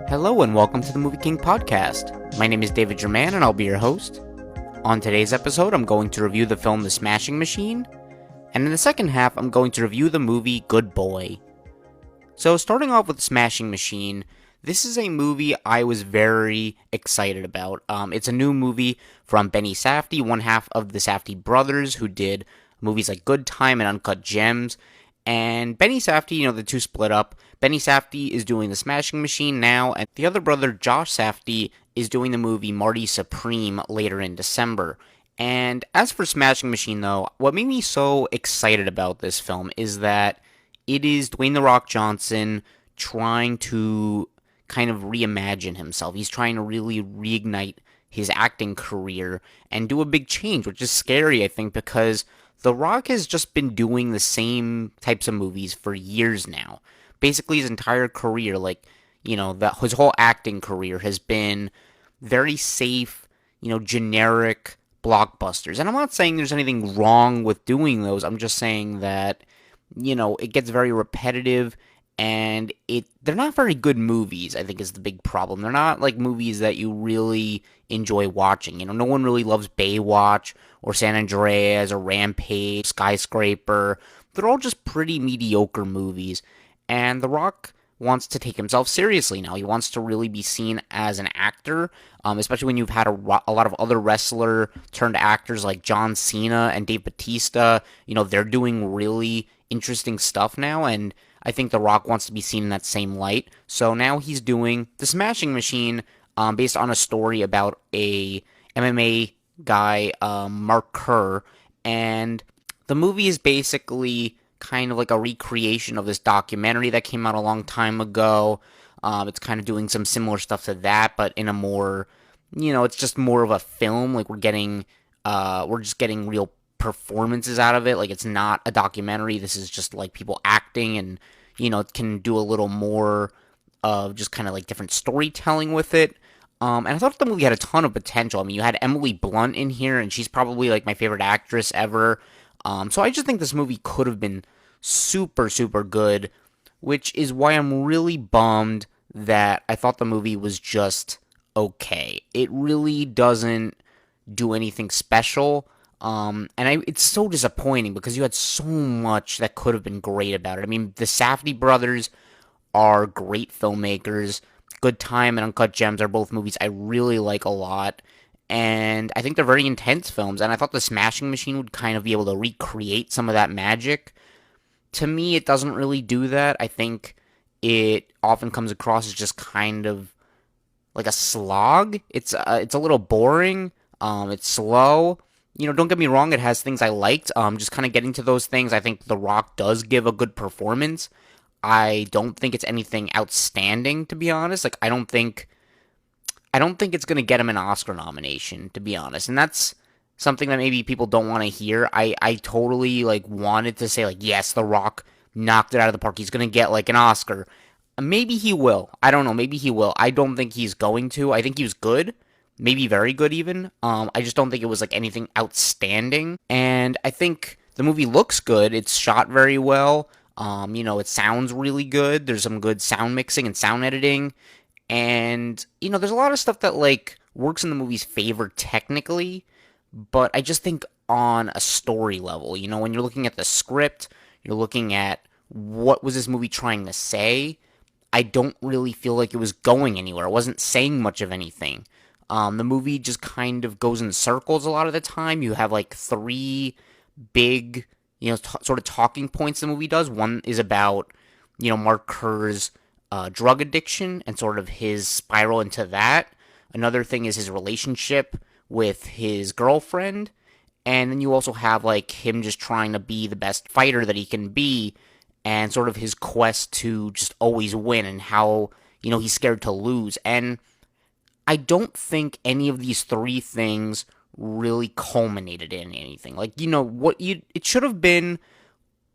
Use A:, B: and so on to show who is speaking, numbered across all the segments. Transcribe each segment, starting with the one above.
A: Hello and welcome to the MovieKing Podcast. My name is David Jurmann and I'll be your host. On today's episode, I'm going to review the film The Smashing Machine, and in the second half, I'm going to review the movie Good Boy. So starting off with Smashing Machine, this is a movie I was very excited about. It's a new movie from Benny Safdie, one half of the Safdie brothers, who did movies like Good Time and Uncut Gems. And Benny Safdie, the two split up. Benny Safdie is doing The Smashing Machine now, and the other brother, Josh Safdie, is doing the movie Marty Supreme later in December. And as for Smashing Machine, though, what made me so excited about this film is that it is Dwayne "The Rock" Johnson trying to kind of reimagine himself. He's trying to really reignite his acting career and do a big change, which is scary, I think, because The Rock has just been doing the same types of movies for years now. Basically, his entire career, his whole acting career has been very safe, generic blockbusters. And I'm not saying there's anything wrong with doing those. I'm just saying that, it gets very repetitive and they're not very good movies, I think, is the big problem. They're not like movies that you really enjoy watching. No one really loves Baywatch or San Andreas or Rampage, Skyscraper. They're all just pretty mediocre movies. And The Rock wants to take himself seriously now. He wants to really be seen as an actor, especially when you've had a lot of other wrestler turned actors like John Cena and Dave Bautista. They're doing really interesting stuff now, and I think The Rock wants to be seen in that same light. So now he's doing The Smashing Machine, based on a story about a MMA guy, Mark Kerr, and the movie is basically kind of like a recreation of this documentary that came out a long time ago. It's kind of doing some similar stuff to that, but in a more, it's just more of a film. Like we're just getting real performances out of it. Like it's not a documentary. This is just like people acting, and it can do a little more of just kind of like different storytelling with it. And I thought the movie had a ton of potential. I mean, you had Emily Blunt in here, and she's probably like my favorite actress ever. So I just think this movie could have been super, super good, which is why I'm really bummed that I thought the movie was just okay. It really doesn't do anything special. It's so disappointing because you had so much that could have been great about it. I mean, the Safdie brothers are great filmmakers. Good Time and Uncut Gems are both movies I really like a lot. And I think they're very intense films, and I thought The Smashing Machine would kind of be able to recreate some of that magic. To me, it doesn't really do that. I think it often comes across as just kind of like a slog. It's a little boring. It's slow. Don't get me wrong, it has things I liked. Just kind of getting to those things, I think The Rock does give a good performance. I don't think it's anything outstanding, to be honest. Like, I don't think it's going to get him an Oscar nomination, to be honest. And that's something that maybe people don't want to hear. I totally, wanted to say, yes, The Rock knocked it out of the park. He's going to get, an Oscar. Maybe he will. I don't know. Maybe he will. I don't think he's going to. I think he was good. Maybe very good, even. I just don't think it was, anything outstanding. And I think the movie looks good. It's shot very well. It sounds really good. There's some good sound mixing and sound editing. And, there's a lot of stuff that, works in the movie's favor technically, but I just think on a story level, when you're looking at the script, you're looking at what was this movie trying to say, I don't really feel like it was going anywhere. It wasn't saying much of anything. The movie just kind of goes in circles a lot of the time. You have, three big, sort of talking points the movie does. One is about, Mark Kerr's drug addiction and sort of his spiral into that. Another thing is his relationship with his girlfriend. And then you also have, him just trying to be the best fighter that he can be, and sort of his quest to just always win, and how, he's scared to lose. And I don't think any of these three things really culminated in anything. It should have been,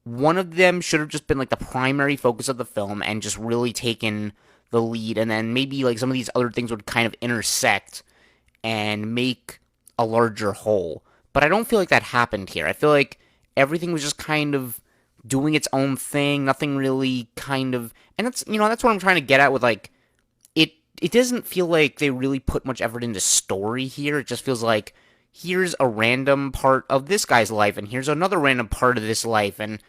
A: one of them should have just been, the primary focus of the film and just really taken the lead, and then maybe, some of these other things would kind of intersect and make a larger whole. But I don't feel like that happened here. I feel like everything was just kind of doing its own thing, nothing really kind of, and that's what I'm trying to get at with, like, it doesn't feel like they really put much effort into story here. It just feels like, here's a random part of this guy's life, and here's another random part of this life, and,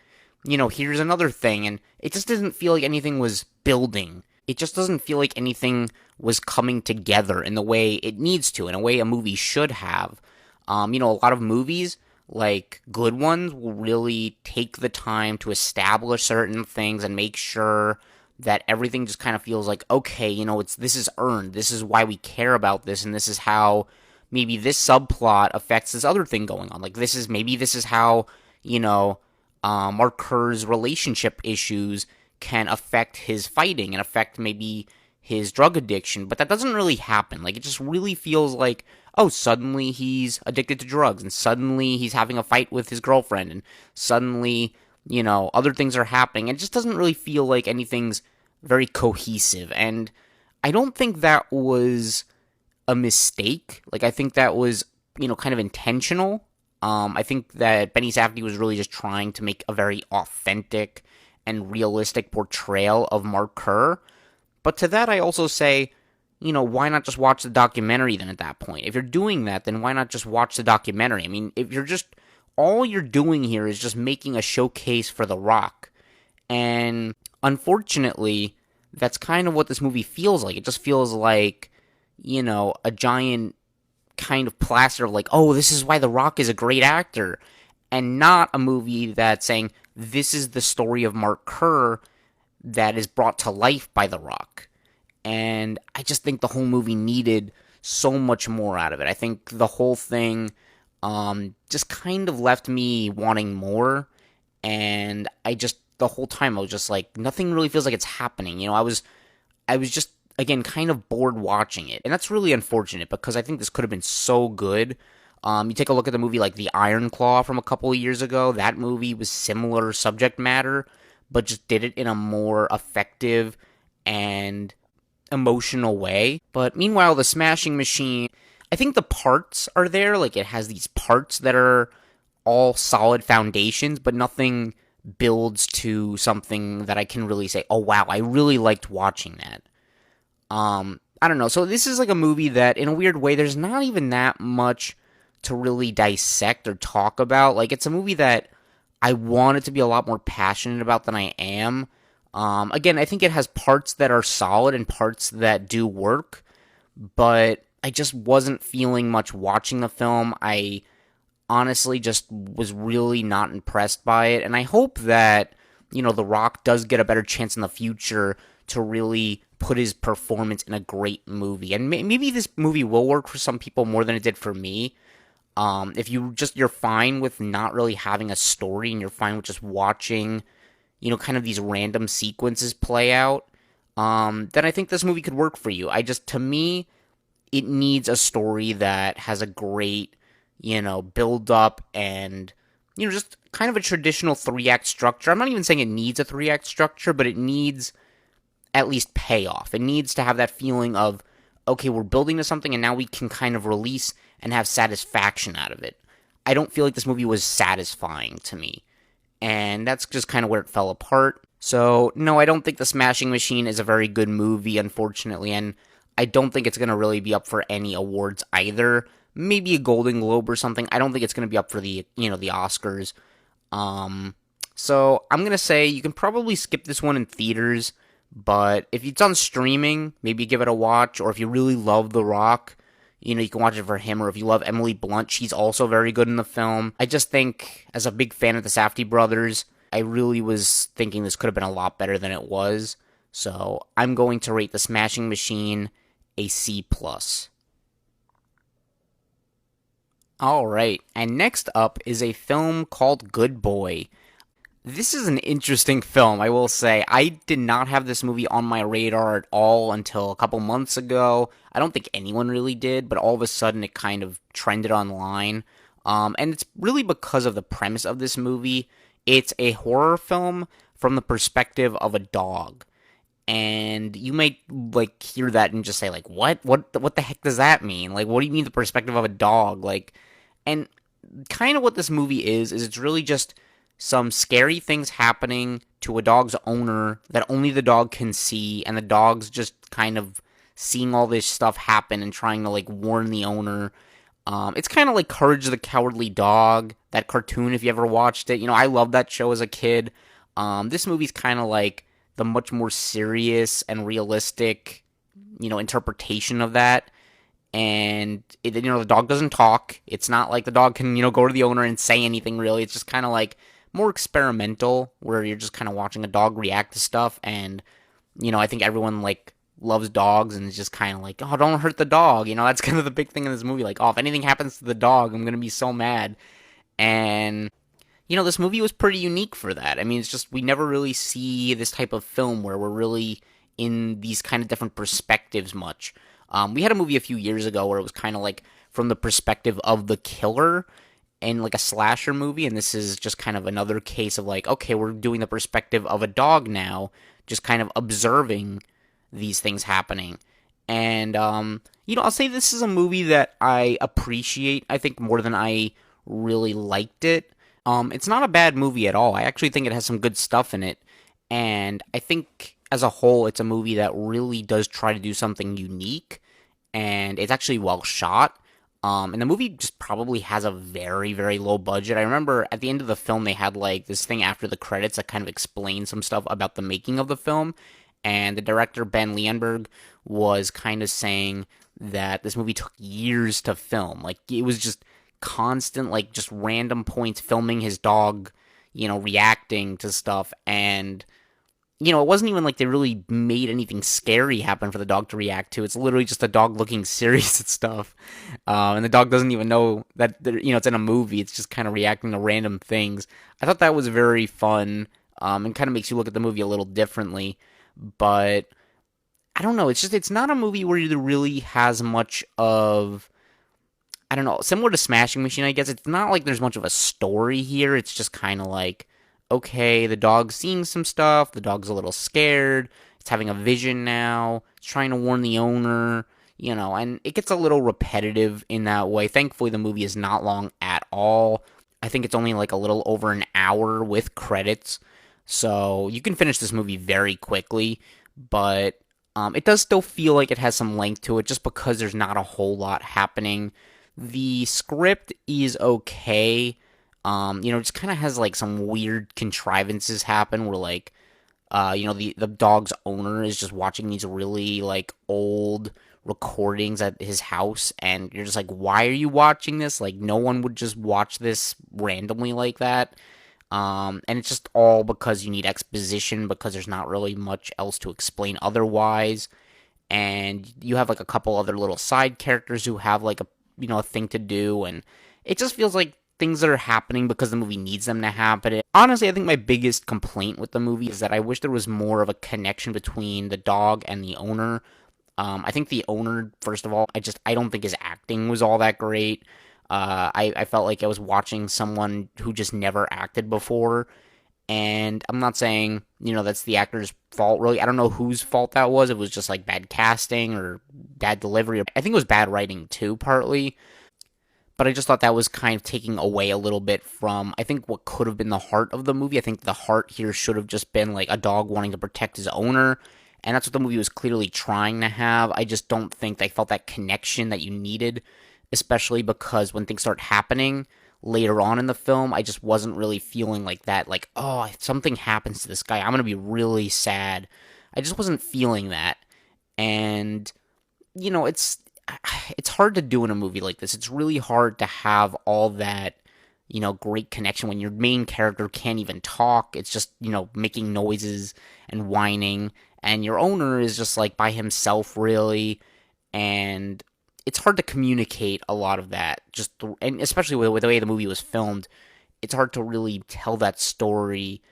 A: here's another thing, and it just doesn't feel like anything was building. It just doesn't feel like anything was coming together in the way it needs to, in a way a movie should have. A lot of movies, like good ones, will really take the time to establish certain things and make sure that everything just kind of feels like, okay, this is earned. This is why we care about this, and this is how maybe this subplot affects this other thing going on. Like, this is how, Mark Kerr's relationship issues can affect his fighting and affect maybe his drug addiction, but that doesn't really happen. Like, it just really feels like, oh, suddenly he's addicted to drugs, and suddenly he's having a fight with his girlfriend, and suddenly, other things are happening. It just doesn't really feel like anything's very cohesive, and I don't think that was a mistake. Like, I think that was, kind of intentional. I think that Benny Safdie was really just trying to make a very authentic and realistic portrayal of Mark Kerr. But to that, I also say, why not just watch the documentary then at that point? If you're doing that, then why not just watch the documentary? I mean, if you're just, all you're doing here is just making a showcase for The Rock. And unfortunately, that's kind of what this movie feels like. It just feels like, a giant kind of plaster of like, oh, this is why The Rock is a great actor. And not a movie that's saying, this is the story of Mark Kerr that is brought to life by The Rock. And I just think the whole movie needed so much more out of it. I think the whole thing just kind of left me wanting more. And the whole time I was just like, nothing really feels like it's happening. I was just, again, kind of bored watching it. And that's really unfortunate, because I think this could have been so good. You take a look at the movie like The Iron Claw from a couple of years ago. That movie was similar subject matter, but just did it in a more effective and emotional way. But meanwhile, The Smashing Machine, I think the parts are there. Like, it has these parts that are all solid foundations, but nothing builds to something that I can really say, oh wow, I really liked watching that. I don't know. So this is like a movie that, in a weird way, there's not even that much to really dissect or talk about. Like, it's a movie that I wanted to be a lot more passionate about than I am. Again, I think it has parts that are solid and parts that do work, but I just wasn't feeling much watching the film. I honestly just was really not impressed by it, and I hope that, The Rock does get a better chance in the future to really put his performance in a great movie. And maybe this movie will work for some people more than it did for me. If you're fine with not really having a story, and you're fine with just watching, kind of these random sequences play out, then I think this movie could work for you. To me, it needs a story that has a great, build up and, just kind of a traditional 3-act structure. I'm not even saying it needs a 3-act structure, but it needs at least payoff. It needs to have that feeling of, okay, we're building to something, and now we can kind of release and have satisfaction out of it. I don't feel like this movie was satisfying to me, and that's just kind of where it fell apart. So, no, I don't think The Smashing Machine is a very good movie, unfortunately, and I don't think it's going to really be up for any awards either. Maybe a Golden Globe or something. I don't think it's going to be up for the Oscars. So I'm going to say you can probably skip this one in theaters, but if it's on streaming, maybe give it a watch. Or if you really love The Rock, you can watch it for him. Or if you love Emily Blunt, she's also very good in the film. I just think, as a big fan of the Safdie brothers, I really was thinking this could have been a lot better than it was. So I'm going to rate The Smashing Machine a C+. Alright, and next up is a film called Good Boy. This is an interesting film, I will say. I did not have this movie on my radar at all until a couple months ago. I don't think anyone really did, but all of a sudden it kind of trended online. And it's really because of the premise of this movie. It's a horror film from the perspective of a dog. And you might, hear that and just say, what? What the heck does that mean? What do you mean the perspective of a dog? And kind of what this movie is it's really just some scary things happening to a dog's owner that only the dog can see, and the dog's just kind of seeing all this stuff happen and trying to like warn the owner. It's kind of like Courage the Cowardly Dog, that cartoon, if you ever watched it. I loved that show as a kid. This movie's kind of like the much more serious and realistic, interpretation of that. And the dog doesn't talk. It's not like the dog can, go to the owner and say anything really. It's just kind of like more experimental, where you're just kind of watching a dog react to stuff. And I think everyone like loves dogs and is just kind of like, oh, don't hurt the dog. That's kind of the big thing in this movie. Like, oh, if anything happens to the dog, I'm gonna be so mad. And this movie was pretty unique for that. I mean, it's just we never really see this type of film where we're really in these kind of different perspectives much. We had a movie a few years ago where it was kind of like from the perspective of the killer in like a slasher movie, and this is just kind of another case of like, okay, we're doing the perspective of a dog now, just kind of observing these things happening. And I'll say this is a movie that I appreciate, I think, more than I really liked it. It's not a bad movie at all. I actually think it has some good stuff in it, and I think as a whole, it's a movie that really does try to do something unique, and it's actually well shot. And the movie just probably has a very, very low budget. I remember at the end of the film, they had like this thing after the credits that kind of explained some stuff about the making of the film. And the director, Ben Leonberg, was kind of saying that this movie took years to film. Like, it was just constant, like, just random points filming his dog, reacting to stuff. And it wasn't even like they really made anything scary happen for the dog to react to. It's literally just a dog looking serious at stuff. And the dog doesn't even know that, it's in a movie. It's just kind of reacting to random things. I thought that was very fun, and kind of makes you look at the movie a little differently. But I don't know. It's not a movie where there really has much of, I don't know, similar to Smashing Machine, I guess. It's not like there's much of a story here. It's just kind of like, okay, the dog's seeing some stuff, the dog's a little scared, it's having a vision now, it's trying to warn the owner, and it gets a little repetitive in that way. Thankfully, the movie is not long at all. I think it's only like a little over an hour with credits, so you can finish this movie very quickly, but it does still feel like it has some length to it, just because there's not a whole lot happening. The script is okay. Just kind of has like some weird contrivances happen where like, the dog's owner is just watching these really like old recordings at his house, and you're just like, why are you watching this? Like, no one would just watch this randomly like that. And it's just all because you need exposition, because there's not really much else to explain otherwise. And you have like a couple other little side characters who have like a thing to do, and it just feels like things that are happening because the movie needs them to happen. Honestly, I think my biggest complaint with the movie is that I wish there was more of a connection between the dog and the owner. I think the owner, first of all, I don't think his acting was all that great. I felt like I was watching someone who just never acted before. And I'm not saying, that's the actor's fault, really. I don't know whose fault that was. It was just like bad casting or bad delivery. I think it was bad writing too, partly. But I just thought that was kind of taking away a little bit from, I think, what could have been the heart of the movie. I think the heart here should have just been like a dog wanting to protect his owner. And that's what the movie was clearly trying to have. I just don't think they felt that connection that you needed, especially because when things start happening later on in the film, I just wasn't really feeling like that. Like, oh, if something happens to this guy, I'm going to be really sad. I just wasn't feeling that. And, it's hard to do in a movie like this. It's really hard to have all that, great connection when your main character can't even talk. It's just, making noises and whining, and your owner is just like by himself, really. And it's hard to communicate a lot of that. And especially with the way the movie was filmed, it's hard to really tell that story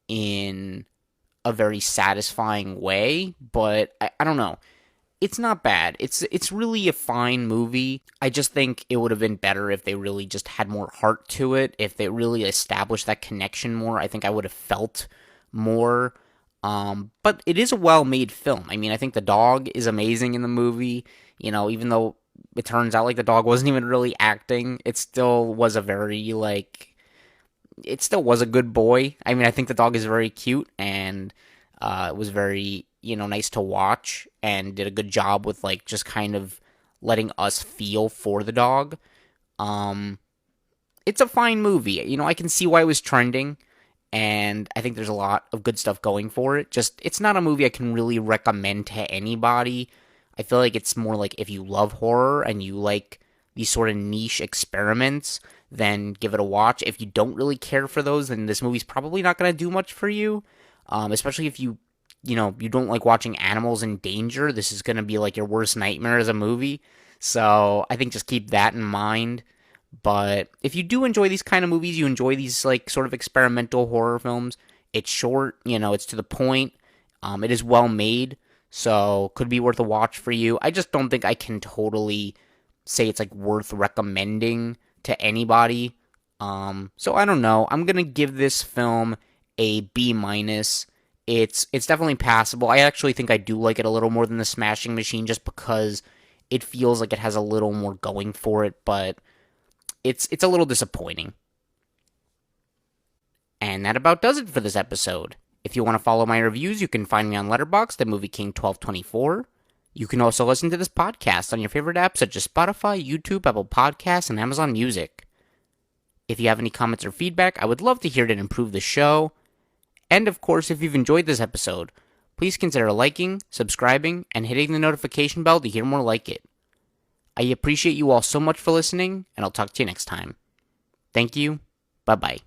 A: in a very satisfying way. But I don't know. It's not bad. It's really a fine movie. I just think it would have been better if they really just had more heart to it. If they really established that connection more, I think I would have felt more. But it is a well-made film. I mean, I think the dog is amazing in the movie. Even though it turns out like the dog wasn't even really acting, it still was a very like, it still was a good boy. I mean, I think the dog is very cute, and it was very, nice to watch, and did a good job with, like, just kind of letting us feel for the dog. Um, it's a fine movie. I can see why it was trending, and I think there's a lot of good stuff going for it. Just, it's not a movie I can really recommend to anybody. I feel like it's more like if you love horror and you like these sort of niche experiments, then give it a watch. If you don't really care for those, then this movie's probably not going to do much for you. Especially if you don't like watching animals in danger. This is going to be like your worst nightmare as a movie. So I think just keep that in mind. But if you do enjoy these kind of movies, you enjoy these like sort of experimental horror films, it's short, it's to the point. It is well made, so could be worth a watch for you. I just don't think I can totally say it's like worth recommending to anybody. So I don't know. I'm gonna give this film a B minus. It's definitely passable. I actually think I do like it a little more than The Smashing Machine, just because it feels like it has a little more going for it, but it's a little disappointing. And that about does it for this episode. If you want to follow my reviews, you can find me on Letterboxd at MovieKing1224. You can also listen to this podcast on your favorite apps such as Spotify, YouTube, Apple Podcasts, and Amazon Music. If you have any comments or feedback, I would love to hear it and improve the show. And of course, if you've enjoyed this episode, please consider liking, subscribing, and hitting the notification bell to hear more like it. I appreciate you all so much for listening, and I'll talk to you next time. Thank you. Bye-bye.